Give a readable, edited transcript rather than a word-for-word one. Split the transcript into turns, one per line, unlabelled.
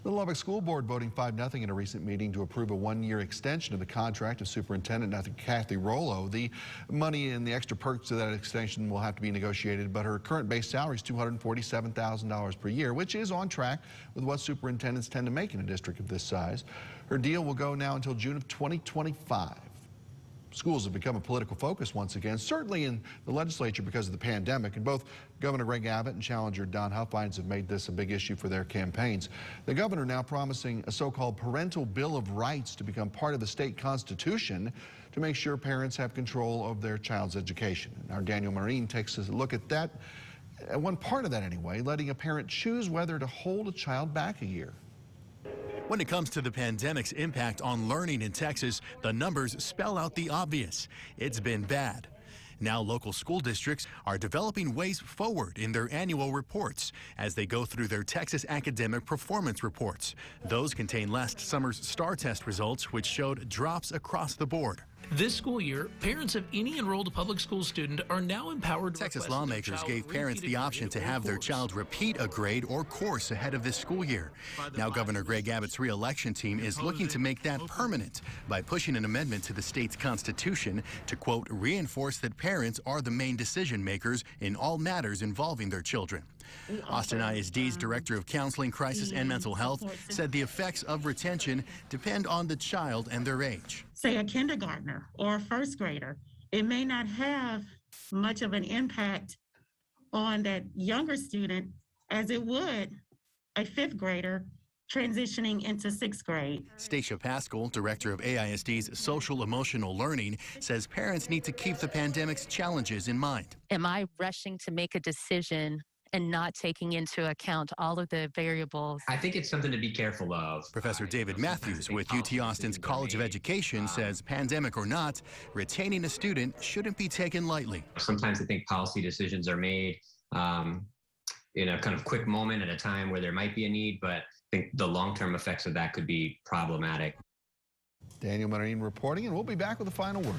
The Lubbock School Board voting 5-0 in a recent meeting to approve a one-year extension of the contract of Superintendent Kathy Rollo. The money and the extra perks of that extension will have to be negotiated, but her current base salary is $247,000 per year, which is on track with what superintendents tend to make in a district of this size. Her deal will go now until June of 2025. Schools have become a political focus once again, certainly in the legislature because of the pandemic, and both Governor Greg Abbott and challenger Don Huffines have made this a big issue for their campaigns. The governor now promising a so-called parental bill of rights to become part of the state constitution to make sure parents have control of their child's education. And our Daniel Marine takes a look at that, one part of that anyway, letting a parent choose whether to hold a child back a year.
When it comes to the pandemic's impact on learning in Texas, the numbers spell out the obvious. It's been bad. Now local school districts are developing ways forward in their annual reports as they go through their Texas Academic Performance Reports. Those contain last summer's STAR test results, which showed drops across the board.
This school year, parents of any enrolled public school student are now empowered to
Texas lawmakers gave parents the option to have their child repeat a grade or course ahead of this school year. Now Governor Greg Abbott's re-election team is looking to make that permanent by pushing an amendment to the state's constitution to, quote, reinforce that parents are the main decision makers in all matters involving their children. Austin ISD's Director of Counseling, Crisis, and Mental Health said the effects of retention depend on the child and their age.
Say a kindergartner or a first grader, it may not have much of an impact on that younger student as it would a fifth grader transitioning into sixth grade.
Stacia Pascal, Director of AISD's Social Emotional Learning, says parents need to keep the pandemic's challenges in mind.
Am I rushing to make a decision and not taking into account all of the variables?
I think it's something to be careful of.
Professor David Matthews with UT Austin's College of Education says, pandemic or not, retaining a student shouldn't be taken lightly.
Sometimes I think policy decisions are made in a kind of quick moment at a time where there might be a need, but I think the long-term effects of that could be problematic.
Daniel Marine reporting, and we'll be back with the final word.